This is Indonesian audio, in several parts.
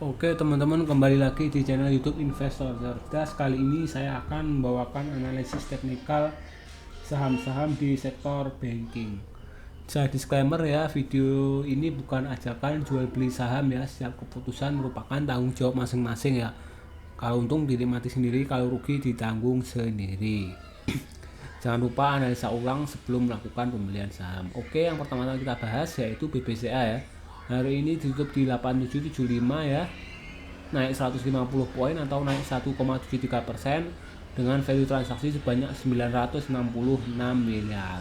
Oke teman-teman, kembali lagi di channel YouTube Investor Cerdas. Kali ini saya akan membawakan analisis teknikal saham-saham di sektor banking. Saya disclaimer ya, video ini bukan ajakan jual beli saham ya. Setiap keputusan merupakan tanggung jawab masing-masing ya. Kalau untung dinikmati sendiri, kalau rugi ditanggung sendiri. Jangan lupa analisa ulang sebelum melakukan pembelian saham. Oke, yang pertama kita bahas yaitu BBCA ya. Hari ini ditutup di 8775 ya, naik 150 poin atau naik 1,73% dengan value transaksi sebanyak 966 miliar.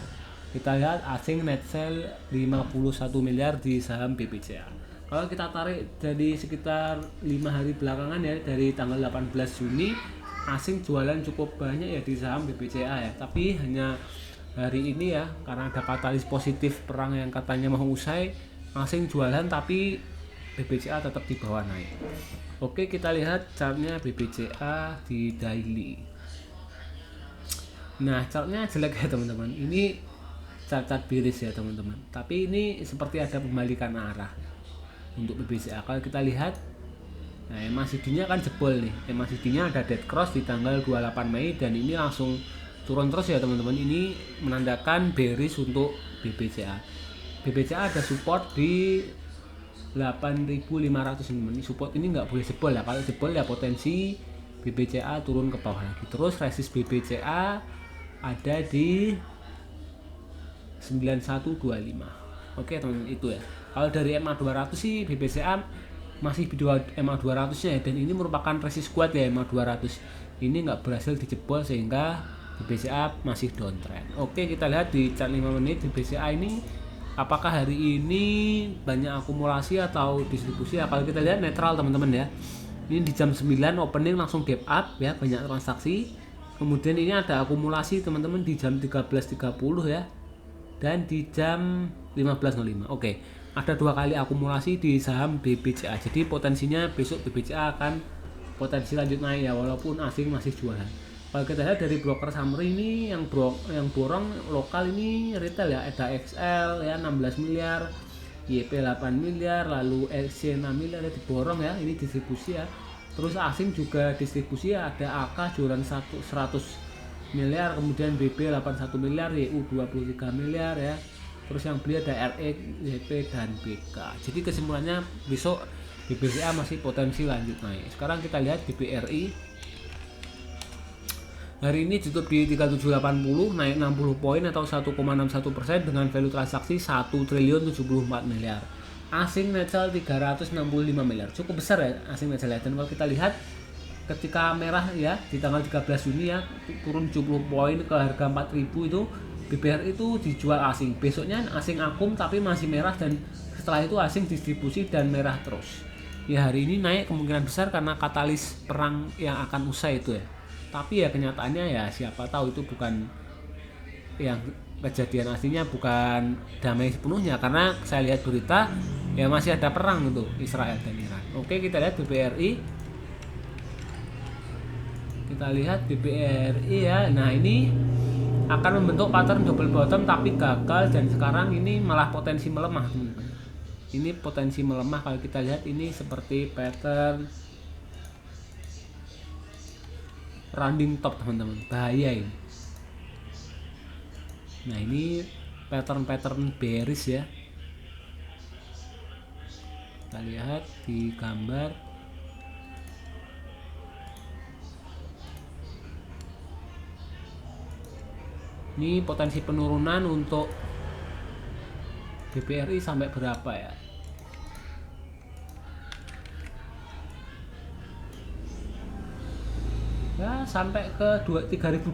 Kita lihat asing net sell 51 miliar di saham BBCA. Kalau kita tarik dari sekitar 5 hari belakangan ya, dari tanggal 18 Juni asing jualan cukup banyak ya di saham BBCA ya, tapi hanya hari ini ya, karena ada katalis positif perang yang katanya mau usai, asing jualan tapi BBCA tetap di bawah naik. Oke, kita lihat chartnya BBCA di daily. Nah, chartnya jelek ya teman-teman. Ini chart biris ya teman-teman. Tapi ini seperti ada pembalikan arah untuk BBCA. Kalau kita lihat, nah MACD-nya kan jebol nih. MACD-nya ada dead cross di tanggal 28 Mei dan ini langsung turun terus ya teman-teman. Ini menandakan bearish untuk BBCA. BBCA ada support di 8.500 ini. Support ini nggak boleh jebol ya. Kalau jebol ya potensi BBCA turun ke bawah lagi. Terus resist BBCA ada di 9125. Oke teman-teman, itu ya. Kalau dari MA 200 sih BBCA masih di MA 200 nya ya, dan ini merupakan resist kuat ya. MA 200 ini nggak berhasil dijebol sehingga BBCA masih downtrend. Oke, kita lihat di chart 5 menit BBCA ini apakah hari ini banyak akumulasi atau distribusi ya. Kalau kita lihat netral teman-teman ya. Ini di jam 9 opening langsung gap up ya, banyak transaksi. Kemudian ini ada akumulasi teman-teman di jam 13.30 ya, dan di jam 15.05. Oke, ada 2 kali akumulasi di saham BBCA. Jadi potensinya besok BBCA akan potensi lanjut naik ya, walaupun asing masih jualan. Kalau kita lihat dari broker summary ini yang borong lokal ini retail ya, ada XL ya 16 miliar, YP 8 miliar, lalu XC 6 miliar ya diborong ya, ini distribusi ya. Terus asing juga distribusi ya, ada AK jualan 100 miliar, kemudian BB 81 miliar, YU 23 miliar ya. Terus yang beli ada RE, YP dan BK. Jadi kesimpulannya besok BBCA masih potensi lanjut naik. Sekarang kita lihat BBRI. Hari ini tutup di 3780, naik 60 poin atau 1,61% dengan value transaksi 1 triliun 74 miliar. Asing net sell 365 miliar. Cukup besar ya asing net sell. Dan kalau kita lihat ketika merah ya di tanggal 13 Juni ya, turun 70 poin ke harga 4000 itu, BBRI itu dijual asing. Besoknya asing akum tapi masih merah, dan setelah itu asing distribusi dan merah terus. Ya hari ini naik kemungkinan besar karena katalis perang yang akan usai itu ya. Tapi ya kenyataannya ya siapa tahu itu bukan yang kejadian aslinya, bukan damai sepenuhnya, karena saya lihat berita ya masih ada perang untuk Israel dan Iran. Oke, kita lihat BBRI. Kita lihat BBRI ya. Nah, ini akan membentuk pattern double bottom tapi gagal, dan sekarang ini malah potensi melemah teman-teman. Ini potensi melemah. Kalau kita lihat ini seperti pattern rounding top teman-teman, bahaya ini. Nah, ini pattern bearish ya. Kita lihat di gambar. Ini potensi penurunan untuk BBRI sampai berapa ya? Ya sampai ke 3.200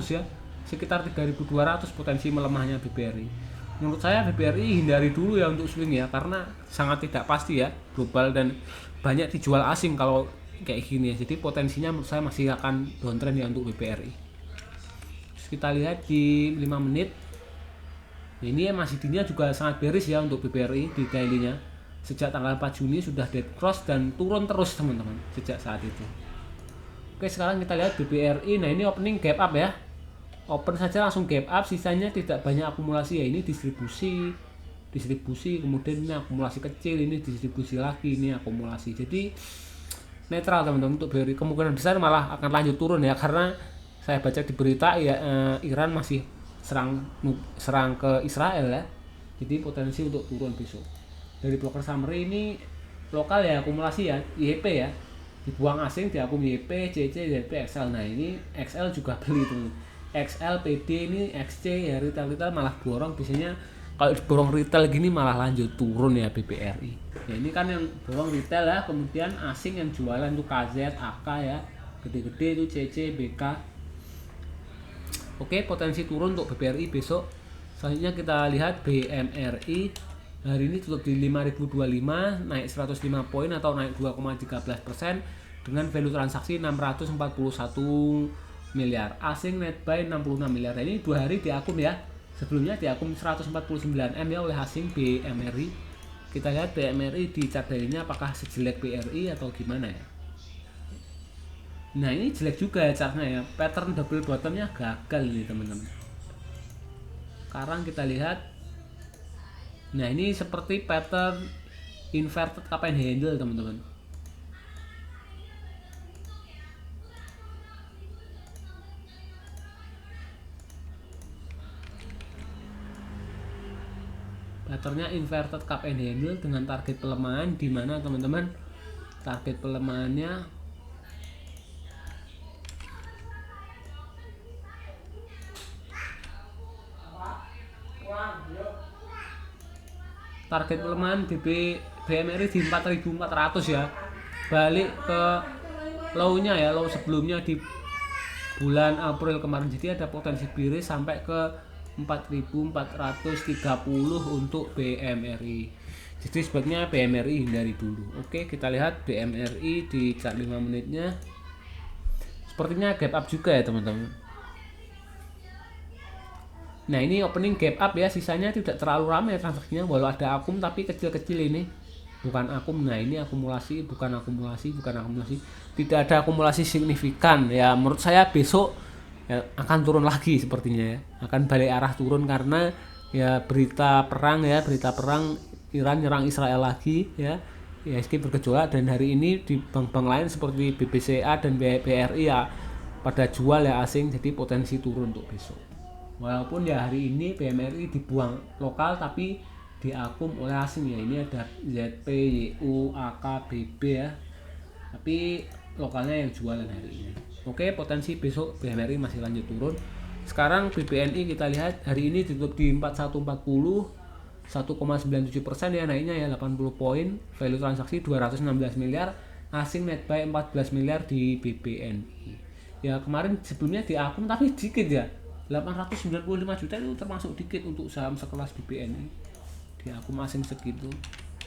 ya, sekitar 3.200 potensi melemahnya BBRI. Menurut saya BBRI hindari dulu ya untuk swing ya, karena sangat tidak pasti ya global dan banyak dijual asing kalau kayak gini ya. Jadi potensinya menurut saya masih akan downtrend ya untuk BBRI. Terus kita lihat di 5 menit. Ini MACD-nya juga sangat bearish ya untuk BBRI di daily-nya. Sejak tanggal 4 Juni sudah dead cross dan turun terus teman-teman sejak saat itu. Oke, sekarang kita lihat BBRI. Nah, ini opening gap up ya. Open saja langsung gap up, sisanya tidak banyak akumulasi ya. Ini distribusi distribusi, kemudian ini akumulasi kecil, ini distribusi lagi, ini akumulasi. Jadi netral teman-teman untuk BRI. Kemungkinan besar malah akan lanjut turun ya, karena saya baca di berita ya Iran masih serang ke Israel ya. Jadi potensi untuk turun besok. Dari broker summary ini lokal ya, akumulasi ya, YP ya, dibuang asing, diakum YP, CC, ZP, XL. Nah ini XL juga beli tuh, XL, PD, ini XC ya, retail malah borong. Biasanya kalau borong retail gini malah lanjut turun ya BBRI ya. Ini kan yang borong retail ya, kemudian asing yang jualan tuh KZ, AK ya, gede-gede itu CC, BK. Oke, potensi turun untuk BBRI besok. Selanjutnya kita lihat BMRI. Hari ini tutup di 5025, naik 105 poin atau naik 2,13% dengan value transaksi 641 miliar. Asing net buy 66 miliar. Ini 2 hari diakum ya. Sebelumnya diakum 149 M ya oleh asing BMRI. Kita lihat BMRI di chart daily-nya apakah sejelek BRI atau gimana ya. Nah ini jelek juga ya chartnya ya. Pattern double bottomnya gagal nih teman-teman. Sekarang kita lihat. Nah ini seperti pattern inverted cup and handle teman-teman. Patternnya inverted cup and handle dengan target pelemahan, di mana teman-teman target pelemahannya BMRI di 4.400 ya, balik ke low-nya ya, low sebelumnya di bulan April kemarin. Jadi ada potensi bearish sampai ke 4.430 untuk BMRI. Jadi sebaiknya BMRI hindari dulu. Oke, kita lihat BMRI di chart 5 menitnya. Sepertinya gap up juga ya teman-teman. Nah ini opening gap up ya, sisanya tidak terlalu ramai transaksinya, walau ada akum tapi kecil-kecil ini. Bukan akum, nah ini akumulasi, bukan akumulasi. Tidak ada akumulasi signifikan ya. Menurut saya besok ya, akan turun lagi sepertinya ya. Akan balik arah turun karena ya berita perang Iran nyerang Israel lagi ya. IHSG bergejolak, dan hari ini di bank-bank lain seperti BBCA dan BRI ya pada jual ya asing, jadi potensi turun untuk besok. Walaupun ya hari ini BMRI dibuang lokal tapi diakum oleh asing ya. Ini ada ZP, YU, AK, BB ya. Tapi lokalnya yang jualan hari ini. Oke, potensi besok BMRI masih lanjut turun. Sekarang BBNI kita lihat hari ini ditutup di 4140, 1,97% ya naiknya ya, 80 poin. Value transaksi 216 miliar, asing net buy 14 miliar di BBNI. Ya kemarin sebelumnya diakum tapi dikit ya. 895 juta itu termasuk dikit untuk saham sekelas BBNI. Di akum asing segitu.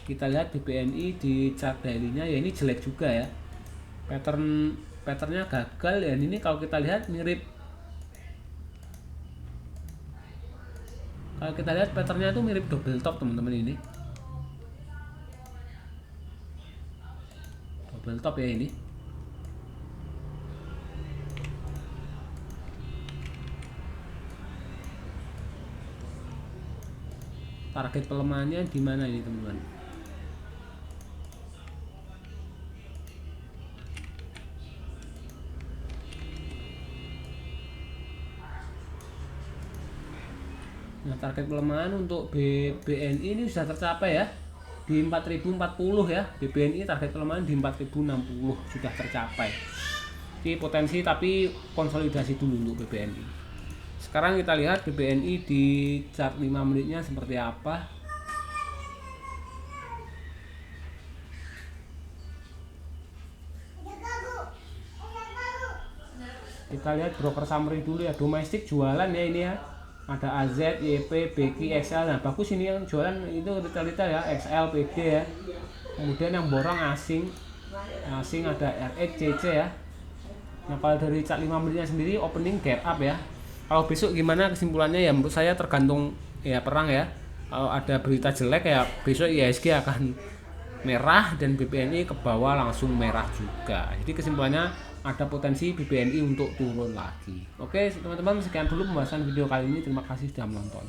Kita lihat BBNI di chart daily-nya ya, ini jelek juga ya. Patternnya gagal ya. Ini kalau kita lihat mirip. Kalau kita lihat patternnya itu mirip double top teman-teman ini. Double top ya ini. Target pelemahannya di mana ini teman-teman? Nah, target pelemahan untuk BBNI ini sudah tercapai ya, di 4040 ya. BBNI target pelemahan di 4060 sudah tercapai. Jadi potensi tapi konsolidasi dulu untuk BBNI. Sekarang kita lihat BBNI di chart 5 menitnya seperti apa. Kita lihat broker summary dulu ya. Domestik jualan ya ini ya. Ada AZ, YP, BQ, XL. Nah bagus ini yang jualan itu retail ya, XL, PD ya. Kemudian yang borong asing ada RH, CC ya. Nah kalau dari chart 5 menitnya sendiri opening gap up ya. Kalau besok gimana kesimpulannya ya, menurut saya tergantung ya perang ya. Kalau ada berita jelek ya besok IHSG akan merah dan BBNI ke bawah langsung merah juga. Jadi kesimpulannya ada potensi BBNI untuk turun lagi. Oke teman-teman, sekian dulu pembahasan video kali ini. Terima kasih sudah menonton.